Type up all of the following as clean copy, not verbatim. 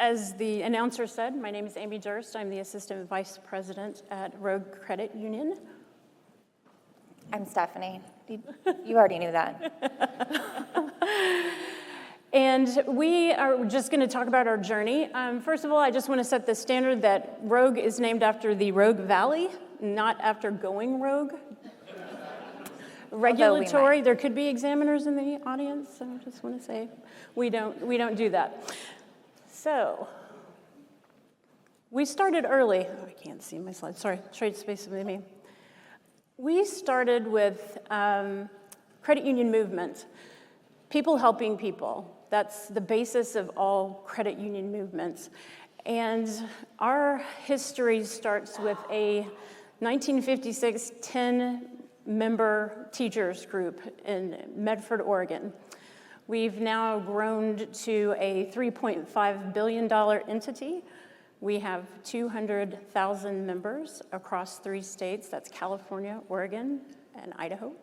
As the announcer said, my name is Amy Durst. I'm the Assistant Vice President at Rogue Credit Union. I'm Stephanie. You already knew that. And we are just going to talk about our journey. First of all, I just want to set the standard that Rogue is named after the Rogue Valley, not after going rogue. Regulatory, there could be examiners in the audience, so I just want to say we don't do that. So, we started early. Oh, I can't see my slides. Sorry, trade space with me. We started with credit union movement, people helping people. That's the basis of all credit union movements. And our history starts with a 1956 10-member teachers group in Medford, Oregon. We've now grown to a $3.5 billion entity. We have 200,000 members across 3 states. That's California, Oregon, and Idaho.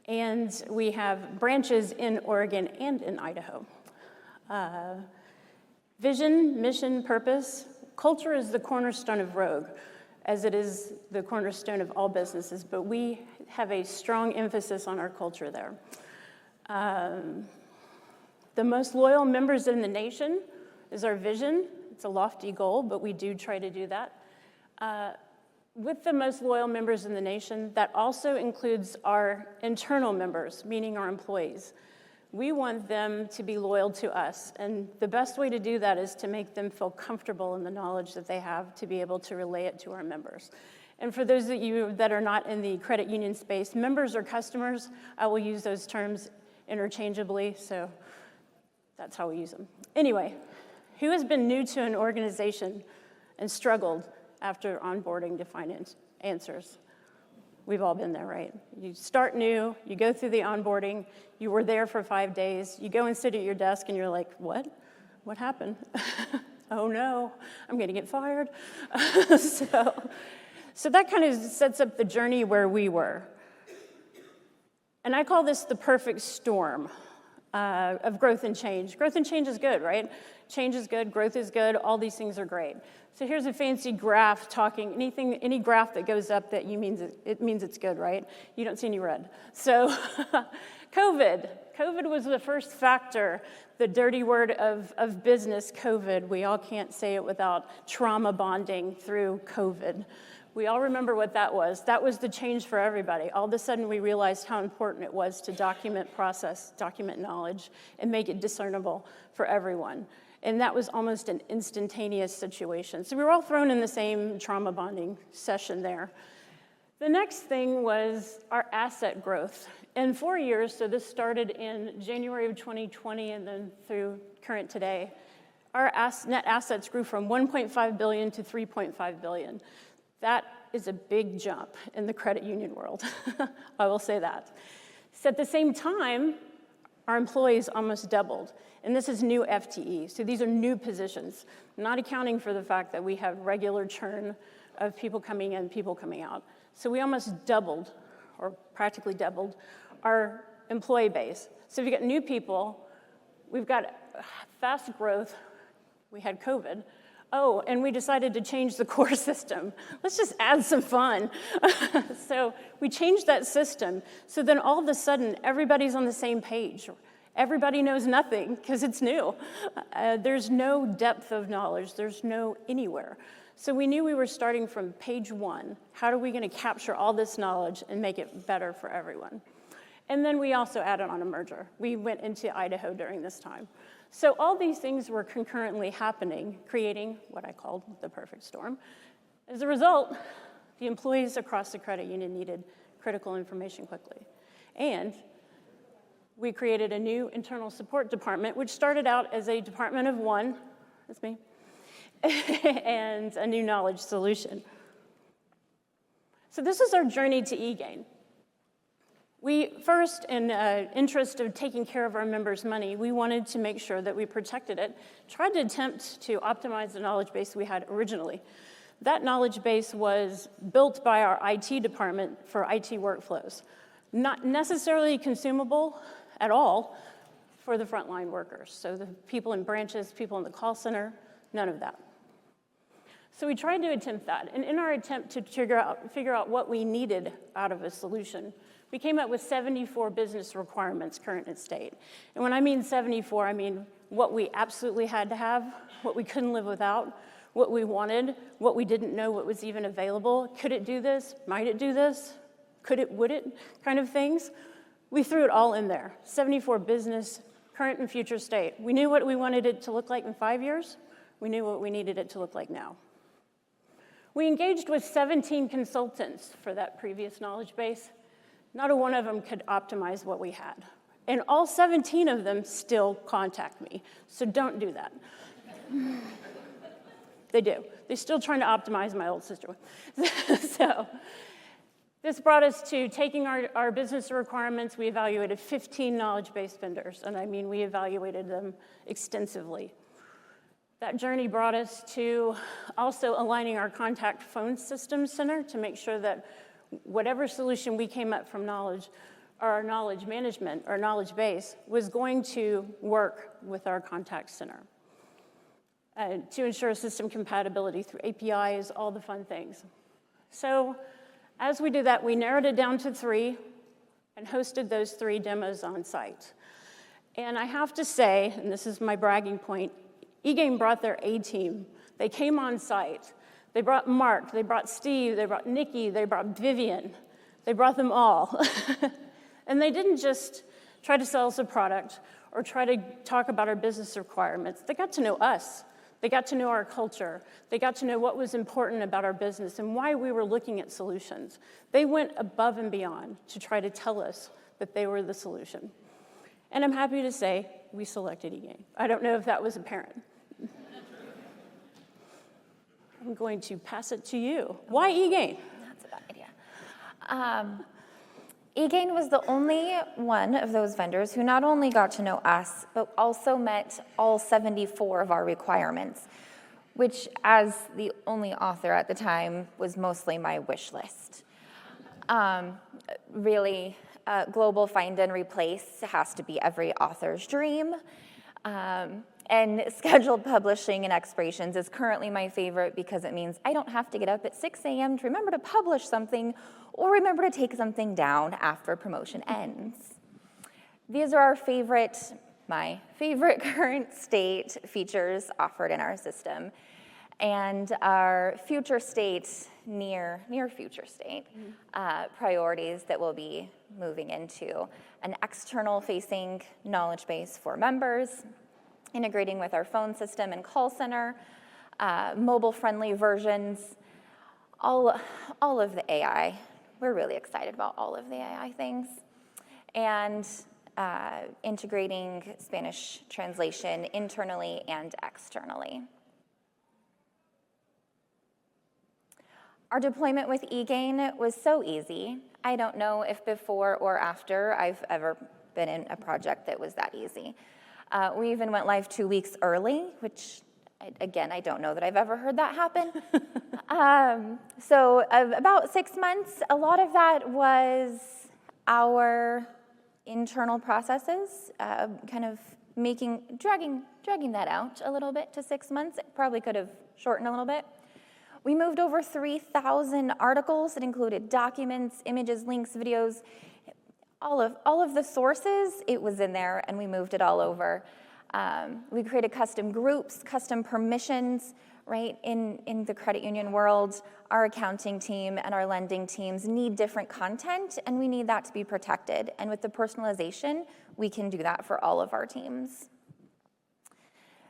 And we have branches in Oregon and in Idaho. Vision, mission, purpose. Culture is the cornerstone of Rogue, as it is the cornerstone of all businesses, but we have a strong emphasis on our culture there. The most loyal members in the nation is our vision. It's a lofty goal, but we do try to do that. With the most loyal members in the nation, that also includes our internal members, meaning our employees. We want them to be loyal to us, and the best way to do that is to make them feel comfortable in the knowledge that they have to be able to relay it to our members. And for those of you that are not in the credit union space, members or customers, I will use those terms interchangeably, so that's how we use them. Anyway, who has been new to an organization and struggled after onboarding to find answers? We've all been there, right? You start new, you go through the onboarding, you were there for 5 days, you go and sit at your desk and you're like, what? What happened? Oh no, I'm gonna get fired. So that kind of sets up the journey where we were. And I call this the perfect storm of growth and change. Growth and change is good, right? Change is good, growth is good, all these things are great. So here's a fancy graph talking, any graph that goes up that means it's good, right? You don't see any red. So COVID was the first factor, the dirty word of business, COVID. We all can't say it without trauma bonding through COVID. We all remember what that was. That was the change for everybody. All of a sudden, we realized how important it was to document process, document knowledge, and make it discernible for everyone. And that was almost an instantaneous situation. So we were all thrown in the same trauma bonding session there. The next thing was our asset growth. In 4 years, so this started in January of 2020 and then through current today, our net assets grew from 1.5 billion to 3.5 billion. That is a big jump in the credit union world. I will say that. So at the same time, our employees almost doubled. And this is new FTE. So these are new positions, not accounting for the fact that we have regular churn of people coming in, people coming out. So we almost doubled, or practically doubled, our employee base. So we've got new people, we've got fast growth, we had COVID. Oh, and we decided to change the core system. Let's just add some fun. So we changed that system. So then all of a sudden, everybody's on the same page. Everybody knows nothing because it's new. There's no depth of knowledge. There's no anywhere. So we knew we were starting from page 1. How are we going to capture all this knowledge and make it better for everyone? And then we also added on a merger. We went into Idaho during this time. So all these things were concurrently happening, creating what I called the perfect storm. As a result, the employees across the credit union needed critical information quickly. And we created a new internal support department, which started out as a department of 1, that's me, and a new knowledge solution. So this is our journey to eGain. We first, in interest of taking care of our members' money, we wanted to make sure that we protected it, tried to attempt to optimize the knowledge base we had originally. That knowledge base was built by our IT department for IT workflows, not necessarily consumable at all for the frontline workers. So the people in branches, people in the call center, None of that. So we tried to attempt that, and in our attempt to figure out what we needed out of a solution, we came up with 74 business requirements, current and state. And when I mean 74, I mean what we absolutely had to have, what we couldn't live without, what we wanted, what we didn't know what was even available. Could it do this? Might it do this? Could it, would it? Kind of things. We threw it all in there. 74 business, current and future state. We knew what we wanted it to look like in 5 years. We knew what we needed it to look like now. We engaged with 17 consultants for that previous knowledge base. Not a one of them could optimize what we had. And all 17 of them still contact me, so don't do that. They do. They're still trying to optimize my old system. So this brought us to taking our business requirements. We evaluated 15 knowledge-based vendors, and I mean we evaluated them extensively. That journey brought us to also aligning our contact phone system center to make sure that whatever solution we came up from knowledge, or our knowledge management, or knowledge base, was going to work with our contact center to ensure system compatibility through APIs, all the fun things. So as we did that, we narrowed it down to 3 and hosted those 3 demos on site. And I have to say, and this is my bragging point, eGain brought their A-team. They came on site. They brought Mark, they brought Steve, they brought Nikki, they brought Vivian. They brought them all. And they didn't just try to sell us a product or try to talk about our business requirements. They got to know us. They got to know our culture. They got to know what was important about our business and why we were looking at solutions. They went above and beyond to try to tell us that they were the solution. And I'm happy to say we selected eGain. I don't know if that was apparent. I'm going to pass it to you. Why eGain? That's a bad idea. eGain was the only one of those vendors who not only got to know us, but also met all 74 of our requirements, which, as the only author at the time, was mostly my wish list. Really, global find and replace has to be every author's dream. And scheduled publishing and expirations is currently my favorite because it means I don't have to get up at 6 a.m. to remember to publish something or remember to take something down after promotion ends. These are my favorite current state features offered in our system, and our future state, near future state priorities that we'll be moving into. An external facing knowledge base for members, integrating with our phone system and call center, mobile-friendly versions, all of the AI. We're really excited about all of the AI things. And integrating Spanish translation internally and externally. Our deployment with eGain was so easy. I don't know if before or after I've ever been in a project that was that easy. We even went live 2 weeks early, which, again, I don't know that I've ever heard that happen. So about 6 months, a lot of that was our internal processes, kind of dragging that out a little bit to 6 months. It probably could have shortened a little bit. We moved over 3,000 articles that included documents, images, links, videos, all of the sources. It was in there, and we moved it all over. We created custom groups, custom permissions, right? In the credit union world, our accounting team and our lending teams need different content, and we need that to be protected. And with the personalization, we can do that for all of our teams.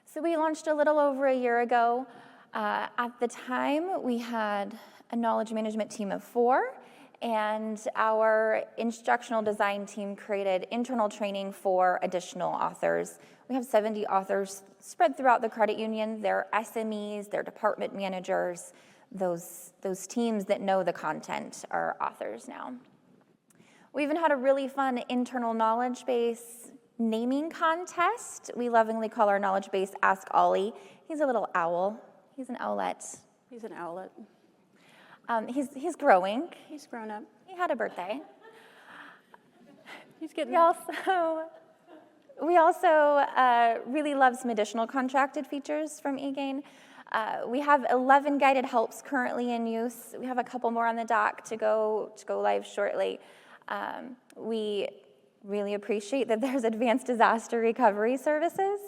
So we launched a little over a year ago. At the time, we had a knowledge management team of 4, and our instructional design team created internal training for additional authors. We have 70 authors spread throughout the credit union. They're SMEs, they're department managers. Those teams that know the content are authors now. We even had a really fun internal knowledge base naming contest. We lovingly call our knowledge base Ask Olly. He's a little owl. He's an owlet. He's an owlet. He's growing. He's grown up. He had a birthday. He's getting. We also really love some additional contracted features from eGain. We have 11 guided helps currently in use. We have a couple more on the dock to go live shortly. We really appreciate that there's advanced disaster recovery services,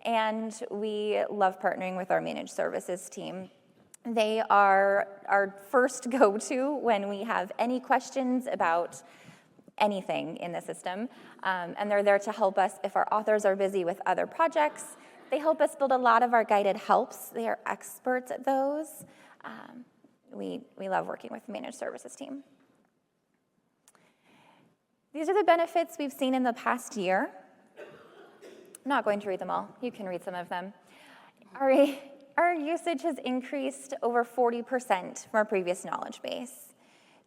and we love partnering with our managed services team. They are our first go-to when we have any questions about anything in the system, and they're there to help us if our authors are busy with other projects. They help us build a lot of our guided helps. They are experts at those. We love working with the managed services team. These are the benefits we've seen in the past year. I'm not going to read them all. You can read some of them. Our usage has increased over 40% from our previous knowledge base,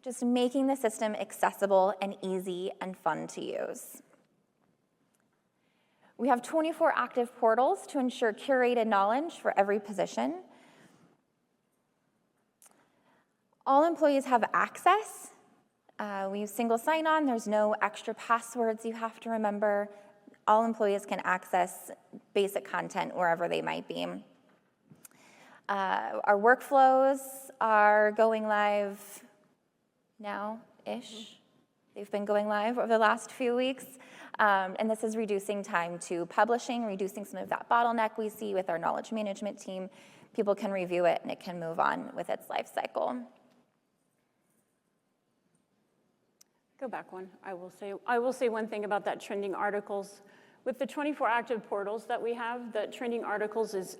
just making the system accessible and easy and fun to use. We have 24 active portals to ensure curated knowledge for every position. All employees have access. We use single sign-on. There's no extra passwords you have to remember. All employees can access basic content wherever they might be. Our workflows are going live now-ish. They've been going live over the last few weeks. And this is reducing time to publishing, reducing some of that bottleneck we see with our knowledge management team. People can review it and it can move on with its life cycle. Go back one. I will say one thing about that trending articles. With the 24 active portals that we have, the trending articles is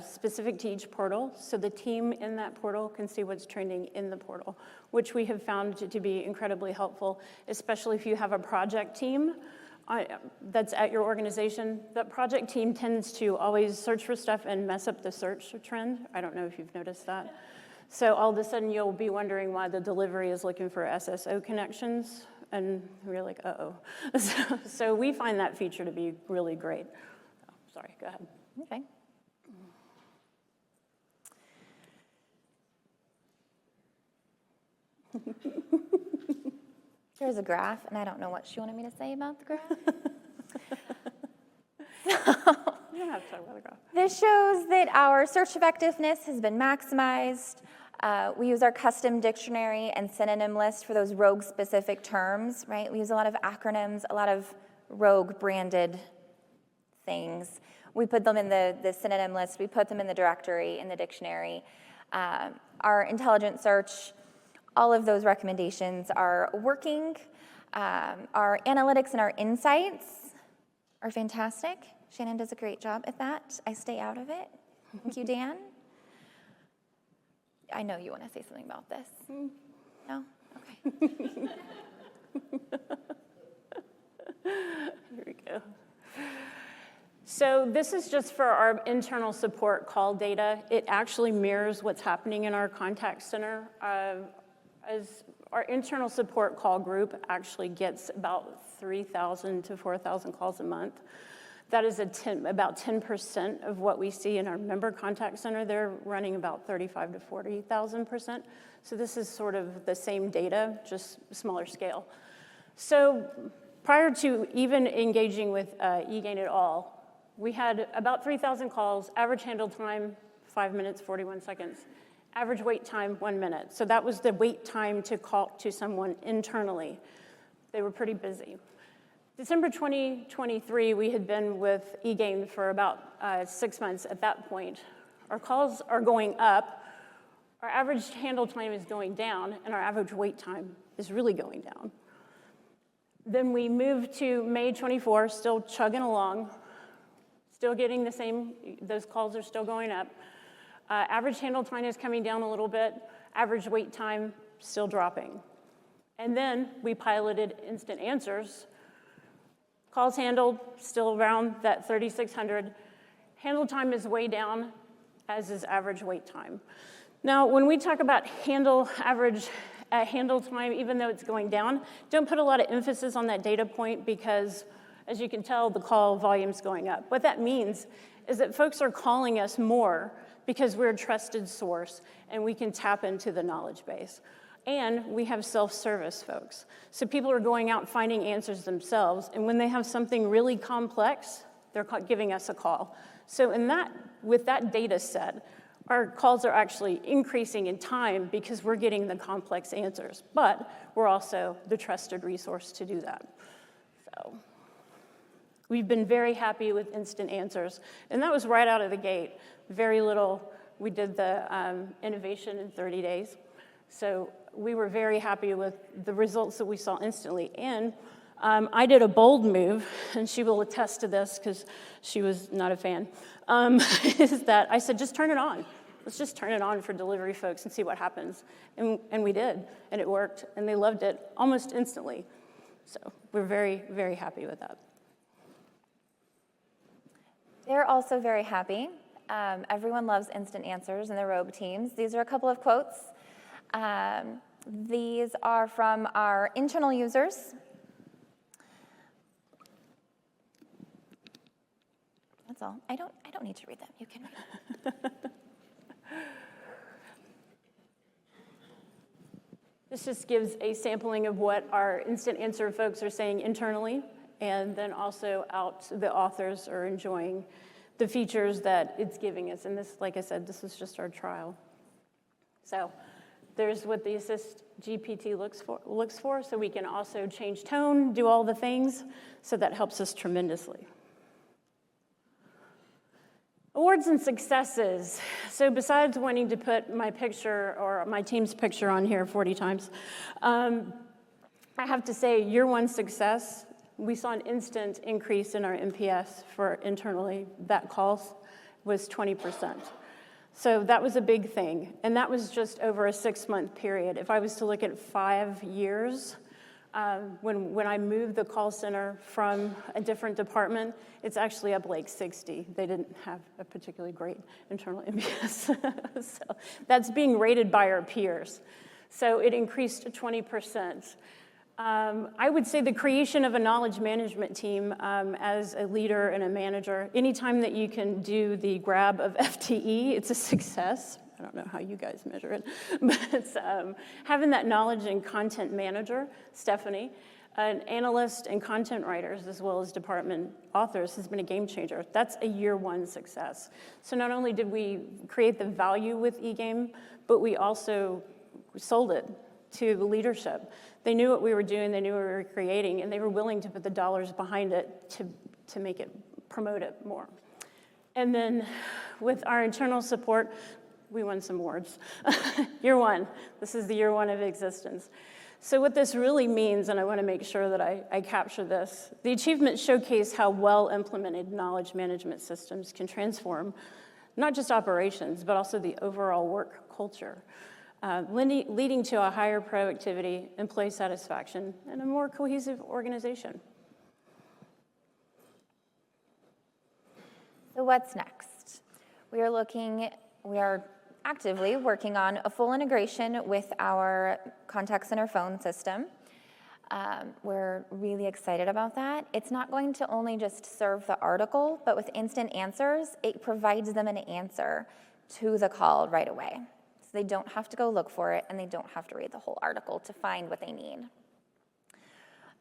specific to each portal, so the team in that portal can see what's trending in the portal, which we have found to be incredibly helpful, especially if you have a project team that's at your organization. That project team tends to always search for stuff and mess up the search trend. I don't know if you've noticed that. So all of a sudden you'll be wondering why the delivery is looking for SSO connections, and we're like, uh-oh. So we find that feature to be really great. Oh, sorry, go ahead. Okay. There's a graph, and I don't know what she wanted me to say about the graph. You don't have to talk about the graph. This shows that our search effectiveness has been maximized. We use our custom dictionary and synonym list for those rogue-specific terms, right? We use a lot of acronyms, a lot of rogue-branded things. We put them in the synonym list. We put them in the directory, in the dictionary. Our intelligent search, all of those recommendations are working. Our analytics and our insights are fantastic. Shannon does a great job at that. I stay out of it. Thank you, Dan. I know you want to say something about this. No? Okay. Here we go. So this is just for our internal support call data. It actually mirrors what's happening in our contact center. As our internal support call group actually gets about 3,000 to 4,000 calls a month. That is about 10% of what we see in our member contact center. They're running about 35 to 40,000%. So this is sort of the same data, just smaller scale. So prior to even engaging with eGain at all, we had about 3,000 calls, average handle time, 5 minutes, 41 seconds. Average wait time, 1 minute. So that was the wait time to call to someone internally. They were pretty busy. December 2023, we had been with eGain for about 6 months at that point. Our calls are going up, our average handle time is going down, and our average wait time is really going down. Then we moved to May 24, still chugging along, still getting the same, those calls are still going up. Average handle time is coming down a little bit, average wait time still dropping. And then we piloted instant answers. Calls handled, still around that 3,600. Handle time is way down, as is average wait time. Now, when we talk about average handle time, even though it's going down, don't put a lot of emphasis on that data point because, as you can tell, the call volume's going up. What that means is that folks are calling us more because we're a trusted source and we can tap into the knowledge base. And we have self-service folks. So people are going out and finding answers themselves, and when they have something really complex, they're giving us a call. So with that data set, our calls are actually increasing in time because we're getting the complex answers, but we're also the trusted resource to do that. So we've been very happy with instant answers, and that was right out of the gate. Very little. We did the innovation in 30 days. So we were very happy with the results that we saw instantly. And I did a bold move, and she will attest to this because she was not a fan, is that I said, just turn it on. Let's just turn it on for delivery folks and see what happens. And we did, and it worked, and they loved it almost instantly. So we're very, very happy with that. They're also very happy. Everyone loves instant answers in the Rogue teams. These are a couple of quotes. These are from our internal users. That's all. I don't need to read them. You can read them. This just gives a sampling of what our instant answer folks are saying internally, and then also out the authors are enjoying the features that it's giving us. And this, like I said, this is just our trial. So there's what the Assist GPT looks for, so we can also change tone, do all the things, so that helps us tremendously. Awards and successes. So besides wanting to put my picture or my team's picture on here 40 times, I have to say year one success, we saw an instant increase in our NPS for internally. That call was 20%. So that was a big thing, and that was just over a 6-month period. If I was to look at 5 years, when I moved the call center from a different department, it's actually up like 60. They didn't have a particularly great internal NPS. So that's being rated by our peers. So it increased to 20%. I would say the creation of a knowledge management team as a leader and a manager, anytime that you can do the grab of FTE, it's a success. I don't know how you guys measure it, but having that knowledge and content manager, Stephanie, an analyst and content writers, as well as department authors, has been a game changer. That's a year one success. So not only did we create the value with eGain, but we also sold it to the leadership. They knew what we were doing, they knew what we were creating, and they were willing to put the dollars behind it to make it, promote it more. And then with our internal support, we won some awards. Year one, this is the year one of existence. So what this really means, and I want to make sure that I capture this, the achievements showcase how well-implemented knowledge management systems can transform not just operations, but also the overall work culture, leading to a higher productivity, employee satisfaction, and a more cohesive organization. So what's next? We are actively working on a full integration with our contact center phone system. We're really excited about that. It's not going to only just serve the article, but with instant answers, it provides them an answer to the call right away. So they don't have to go look for it, and they don't have to read the whole article to find what they need.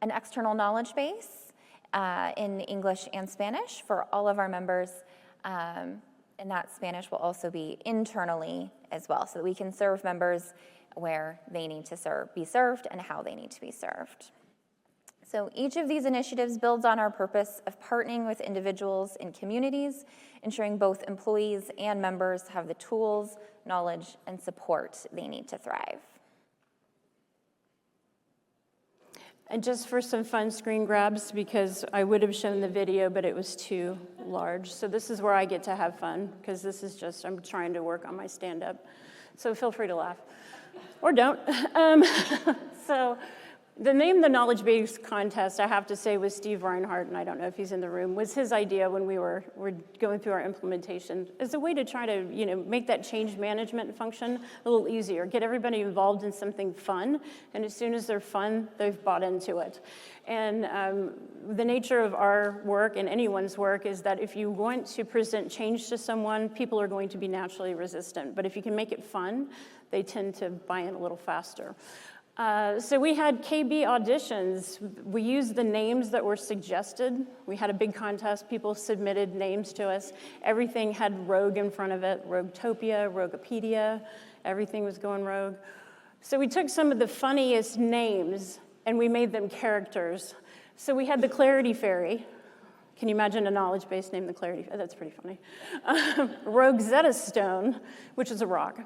An external knowledge base in English and Spanish for all of our members, and that Spanish will also be internally as well, so that we can serve members where they need to be served and how they need to be served. So each of these initiatives builds on our purpose of partnering with individuals and communities, ensuring both employees and members have the tools, knowledge, and support they need to thrive. And just for some fun screen grabs, because I would have shown the video, but it was too large. So this is where I get to have fun, because this is just, I'm trying to work on my stand-up. So feel free to laugh, or don't. So The name the knowledge base contest, I have to say, was Steve Reinhardt, and I don't know if he's in the room, was his idea when we were going through our implementation as a way to try to, make that change management function a little easier, get everybody involved in something fun, and as soon as they're fun, they've bought into it. And the nature of our work and anyone's work is that if you want to present change to someone, people are going to be naturally resistant. But if you can make it fun, they tend to buy in a little faster. So we had KB auditions. We used the names that were suggested. We had a big contest. People submitted names to us. Everything had rogue in front of it, Roguetopia, Roguepedia. Everything was going rogue. So we took some of the funniest names and we made them characters. So we had the Clarity Fairy. Can you imagine a knowledge base named the Clarity Fairy? That's pretty funny. Rosetta Stone, which is a rock.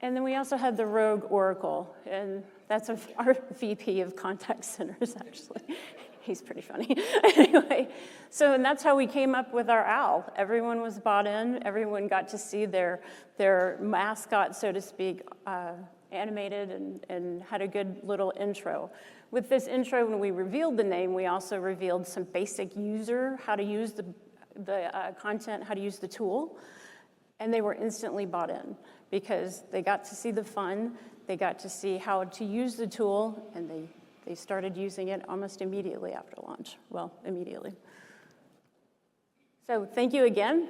And then we also had the Rogue Oracle, and that's our VP of contact centers, actually. He's pretty funny. Anyway, and that's how we came up with our owl. Everyone was bought in. Everyone got to see their mascot, so to speak, animated and had a good little intro. With this intro, when we revealed the name, we also revealed some basic how to use the content, how to use the tool, and they were instantly bought in because they got to see the fun, they got to see how to use the tool, and they started using it almost immediately after launch. Well, immediately. So thank you again.